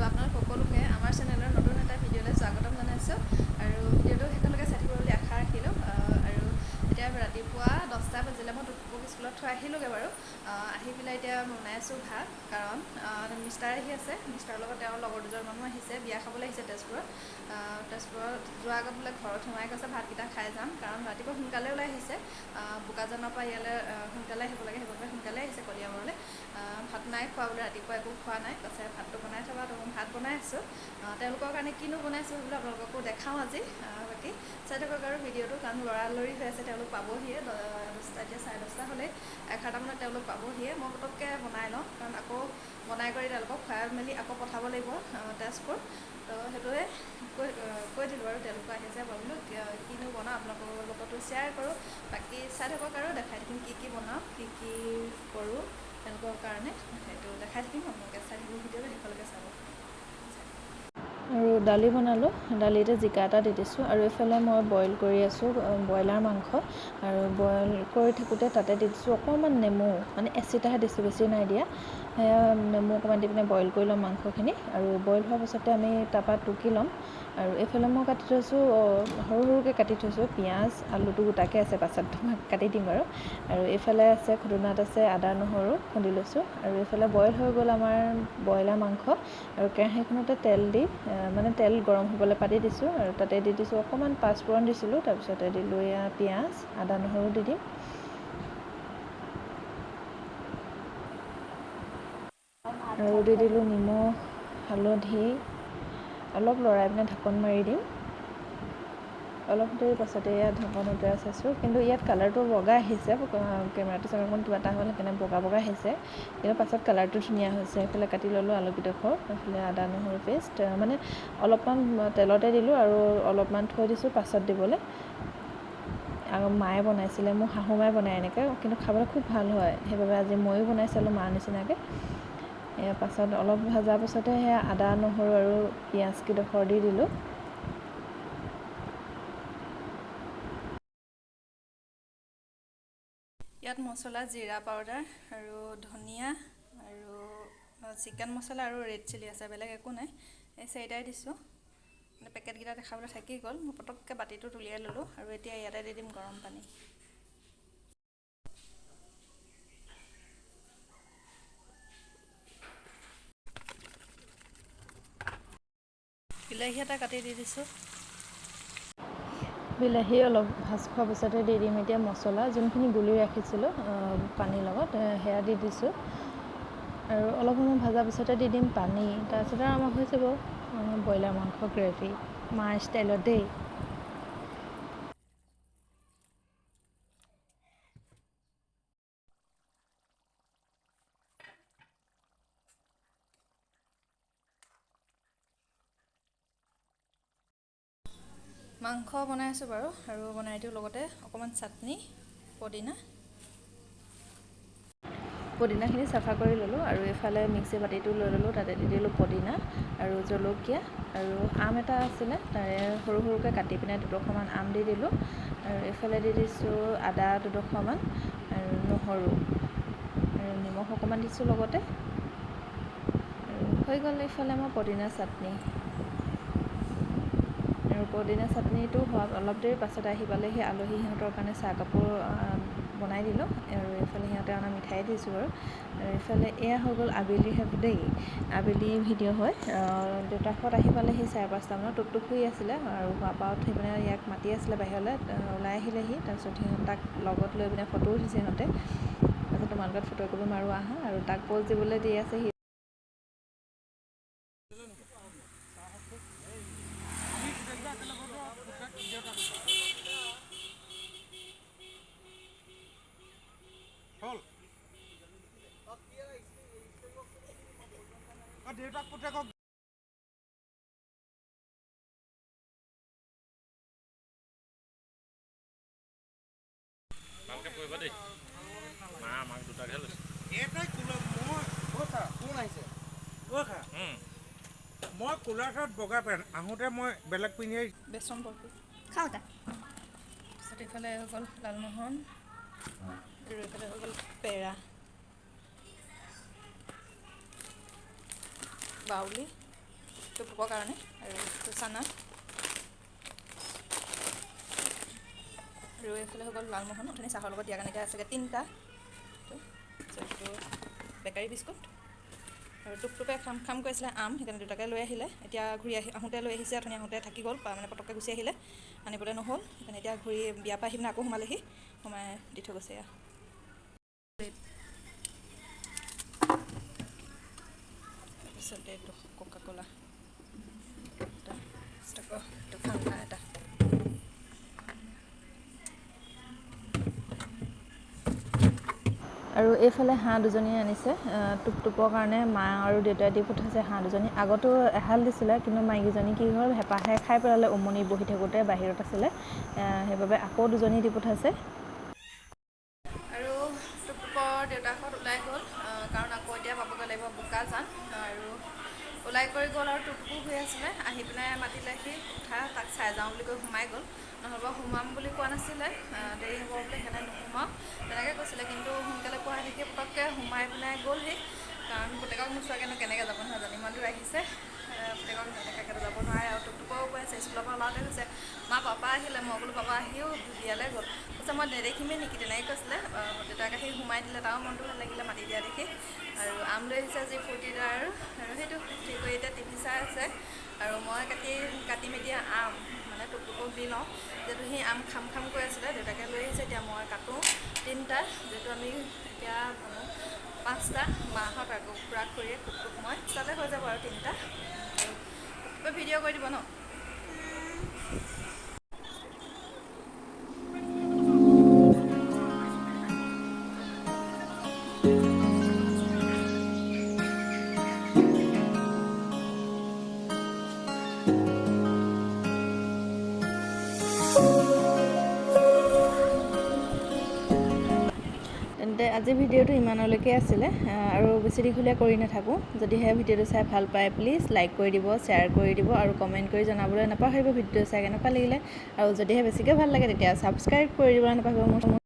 আপোনালোক সকলোকে আমাৰ চেনেলৰ নতুন এটা ভিডিঅ'লৈ স্বাগতম জনাইছোঁ আৰু ভিডিঅ'টো শেষলৈকে চাই থাকিব বুলি আশা ৰাখিলোঁ আৰু এতিয়া ৰাতিপুৱা 10টা বাজিলে মই টুকুক স্কুলত থৈ আহিলোঁগৈ বাৰু আহি পেলাই এতিয়া বনাই আছোঁ ভাত কাৰণ মিষ্টাৰ আহি আছে মিষ্টাৰৰ লগত তেওঁৰ লগৰ দুজন মানুহ আহিছে বিয়া খাবলৈ আহিছে তেজপুৰত যোৱাৰ আগত বোলে ঘৰত সোমাই গৈছে ভাতকেইটা খাই যাম কাৰণ ৰাতিপুৱা সোনকালে ওলাই আহিছে বোকাজানৰ পৰা ইয়ালৈ সোনকালে আহিব লাগে সেইবাবে সোনকালে আহিছে কলিয়াবৰলৈ ভাত নাই খোৱা বোলে ৰাতিপুৱা একো খোৱা নাই কৈছে ভাতটো বনাই থ'বা তো ভাত বনাই আছোঁ তেওঁলোকৰ কাৰণে কিনো বনাইছোঁ বোলে আপোনালোককো দেখাওঁ আজি বাকী চাই থাকক আৰু ভিডিঅ'টো কাৰণ লৰালৰি হৈ আছে তেওঁলোক পাবহিয়ে এতিয়া 10:30 হ'লেই 11টামানত তেওঁলোক পাবহিয়ে মই পটককৈ বনাই লওঁ কাৰণ আকৌ বনাই কৰি তেওঁলোকক খুৱাই মেলি আকৌ পঠাব লাগিব তেজপুৰ তো সেইটোৱে কৈ দিলোঁ আৰু তেওঁলোকে আহিছে ভাবিলোঁ কিনো বনাওঁ আপোনালোকৰ লগতো শ্বেয়াৰ কৰোঁ বাকী চাই থাকক আৰু দেখাই থাকিম কি বনাওঁ কি কৰোঁ তেওঁলোকৰ কাৰণে সেইটো দেখাই থাকিম আপোনালোকে চাই থাকিব ভিডিঅ'টো শেষলৈকে চাব আৰু দালি বনালোঁ দালিতে জিকা এটা দি দিছোঁ আৰু এইফালে মই বইল কৰি আছোঁ ব্ৰইলাৰ মাংস আৰু বইল কৰি থাকোঁতে তাতে দি দিছোঁ অকণমান নেমু মানে এচিটাহে দিছোঁ বেছি নাই দিয়া সেয়া নেমু অকণমান দি পিনে বইল কৰি ল'ম মাংসখিনি আৰু বইল হোৱাৰ পাছতে আমি তাৰপৰা টুকি ল'ম আৰু এইফালে মই কাটি থৈছোঁ সৰু সৰুকৈ কাটি থৈছোঁ পিঁয়াজ আলুটো গোটাকৈ আছে পাছত তোমাক কাটি দিম বাৰু আৰু এইফালে আছে খুদুনাত আছে আদা নহৰু খুন্দি লৈছোঁ আৰু এইফালে বইল হৈ গ'ল আমাৰ ব্ৰইলাৰ মাংস আৰু কেৰাহীখনতে তেল দি মানে তেল গৰম হ'বলৈ পাতি দিছোঁ আৰু তাতে দি দিছোঁ অকণমান পাঁচফোৰণ দিছিলোঁ তাৰপিছতে দিলোঁ এয়া পিঁয়াজ আদা নহৰু দি দিম আৰু দি দিলোঁ নিমখ হালধি অলপ লৰাই পিনে ঢাকন মাৰি দিম অলপ দেৰি পাছতে ইয়াত ঢাকন উতৰাই চাইছোঁ কিন্তু ইয়াত কালাৰটো বগা আহিছে কেমেৰাটো চাগে অকণ কিবা এটা হ'ল সেইকাৰণে বগা আহিছে কিন্তু পাছত কালাৰটো ধুনীয়া হৈছে এইফালে কাটি ল'লোঁ আলুকেইডোখৰ এইফালে আদা নহৰু পেষ্ট মানে অলপমান তেলতে দিলোঁ আৰু অলপমান থৈ দিছোঁ পাছত দিবলৈ আৰু মায়ে বনাইছিলে মোৰ শাহু মায়ে বনায় এনেকৈ কিন্তু খাবলৈ খুব ভাল হয় সেইবাবে আজি ময়ো বনাই চালোঁ মাৰ নিচিনাকৈ ইয়াৰ পাছত অলপ ভজাৰ পাছতে সেয়া আদা নহৰু আৰু পিঁয়াজকেইডোখৰ দি দিলোঁ ইয়াত মছলা জিৰা পাউডাৰ আৰু ধনিয়া আৰু চিকেন মছলা আৰু ৰেড চিলি আছে বেলেগ একো নাই এই চাৰিটাই দিছোঁ মানে পেকেটকেইটা দেখাবলৈ থাকি গ'ল মই পটককৈ বাতিটোত উলিয়াই ল'লোঁ আৰু এতিয়া ইয়াতে দি দিম গৰম পানী বিলাহী এটা কাটি দি দিছোঁ বিলাহী অলপ ভাজ খোৱাৰ পিছতে দি দিম এতিয়া মছলা যোনখিনি গুলি ৰাখিছিলোঁ পানীৰ লগত সেয়া দি দিছোঁ আৰু অলপ সময় ভজাৰ পিছতে দি দিম পানী তাৰপিছতে আৰু আমাৰ হৈ যাব ব্ৰইলাৰ মাংস গ্ৰেভি মাৰ ষ্টাইলত দেই মাংস বনাই আছোঁ বাৰু আৰু বনাই দিওঁ লগতে অকণমান চাটনি পদিনাখিনি চাফা কৰি ল'লোঁ আৰু এইফালে মিক্সি বাতিটো লৈ ল'লোঁ তাতে দি দিলোঁ পদিনা আৰু জলকীয়া আৰু আম এটা আছিলে তাৰে সৰু সৰুকৈ কাটি পিনে দুডোখৰমান আম দি দিলোঁ আৰু এইফালে দি দিছোঁ আদা দুডোখৰমান আৰু নহৰু আৰু নিমখ অকণমান দিছোঁ লগতে আৰু হৈ গ'ল এইফালে মই পদিনা চাটনি আৰু পদিনা চাটনিটো হোৱা অলপ দেৰি পাছত আহি পালেহি আলহী সিহঁতৰ কাৰণে চাহ কাপোৰ বনাই দিলোঁ আৰু এইফালে সিহঁতে অনা মিঠাই দিছোঁ আৰু এইফালে এয়া হৈ গ'ল আবেলি দেই আবেলি ভিডিঅ' হয় দেউতাকহঁত আহি পালেহি 5:30মানত টুকটুক শুই আছিলে আৰু শুৱাৰ পৰা উঠি পিনে ইয়াক মাতি আছিলে বাহিৰলৈ ওলাই আহিলেহি তাৰপিছত তাক লগত লৈ পিনে ফটো উঠিছে সিহঁতে তাৰপিছত তোমাৰ লগত ফটো কৰিব মাৰোঁ আহা আৰু তাক প'জ দিবলৈ দি আছে সি দেউতাক পুতেকক ভালকে পঢ়িবা দেই মা আমাক দুটাকহে লৈছে এটাই কোন আহিছে মই কোলাৰ চাৰ্ট বগা পেণ্ট আহোঁতে মই বেলেগ পিন্ধি আহিছোঁ বেচন বৰফি খাওঁ তাৰপিছত এইফালে হৈ গ'ল লালমোহন আৰু এইফালে হৈ গ'ল পেৰা বাউলি টুপটুপৰ কাৰণে আৰু চানা আৰু এইফালে হৈ গ'ল লালমোহন অথনি চাহৰ লগত দিয়াৰ কাৰণে এতিয়া আছেগৈ 3টা এইটো বেকাৰী বিস্কুট আৰু টুপটুপে খাম কৈছিলে আম সেইকাৰণে 2টাকে লৈ আহিলে এতিয়া ঘূৰি আহোঁতে লৈ আহিছে অথনি আহোঁতে থাকি গ'ল মানে পটককৈ গুচি আহিলে আনিবলৈ নহ'ল সেইকাৰণে এতিয়া ঘূৰি বিয়াৰ পৰা আহি পিনে আকৌ সোমালেহি সোমাই দি থৈ গৈছে তাৰপিছতে এইটো কোকা কোলা এইটো ঠাণ্ডা এটা আৰু এইফালে হাঁহ দুজনী আনিছে টুপটুপৰ কাৰণে মা আৰু দেউতাই দি পঠাইছে হাঁহ দুজনী আগতো এহাল দিছিলে কিন্তু মাইকীজনী কি হ'ল হেঁপাহে খাই পেলালে উমনি বহি থাকোঁতে বাহিৰত আছিলে সেইবাবে আকৌ দুজনী দি পঠাইছে আৰু টুপটুপৰ দেউতাকহঁত ওলাই গ'ল কাৰণ আকৌ এতিয়া পাবগৈ লাগিব বোকাজান আৰু ওলাই কৰি গ'ল আৰু টুপটুপো হৈ আছিলে আহি পিনে মাতিলে সি উঠা তাক চাই যাওঁ বুলি কৈ সোমাই গ'ল নহ'বা সোমাম বুলি কোৱা নাছিলে দেৰি হ'ব বুলি সেইকাৰণে নোসোমাওঁ তেনেকৈ কৈছিলে কিন্তু সোনকালে পোৱা দেখি পটককৈ সোমাই পিনে গ'লহি কাৰণ পুতেকক নোচোৱাকৈনো কেনেকৈ যাব নহয় জানি ইমান দূৰ আহিছে পুতেকক নেদেখাকৈ যাব নোৱাৰে আৰু টুপটুপও কৈ আছে স্কুলৰ পৰা ওলাওঁতে কৈছে মা পাপা আহিলে মই বোলো পাপা আহিও বিয়ালৈ গ'ল কৈছে মই নেদেখিমেই নেকি তেনেকৈ কৈছিলে দেউতাক আহি সোমাই দিলে তাৰো মনটো ভাল লাগিলে মাতি দিয়া দেখি আৰু আম লৈ আহিছে আজি ফূৰ্তিতে আৰু সেইটো ঠিক কৰি এতিয়া টিভি চাই আছে আৰু মই কাটি মেলি আম মানে টুপটুপক দি লওঁ যিহেতু সি আম খাম কৈ আছিলে দেউতাকে লৈ আহিছে এতিয়া মই কাটোঁ 3টা যিহেতু আমি এতিয়া 5টা মাহঁত আকৌ খুৰা খুৰীয়ে টুপটুপ মই তাতে হৈ যাব আৰু 3টা আৰু টুপটুপে ভিডিঅ' কৰি দিব ন তেন্তে আজি ভিডিঅ'টো ইমানলৈকে আছিলে আৰু বেছি দীঘলীয়া কৰি নাথাকোঁ যদিহে ভিডিঅ'টো চাই ভাল পায় প্লিজ লাইক কৰি দিব শ্বেয়াৰ কৰি দিব আৰু কমেণ্ট কৰি জনাবলৈ নাপাহৰিব ভিডিঅ'টো চাই কেনেকুৱা লাগিলে আৰু যদিহে বেছিকৈ ভাল লাগে তেতিয়া ছাবস্ক্ৰাইব কৰি দিবলৈ নাপাহৰিব মোৰ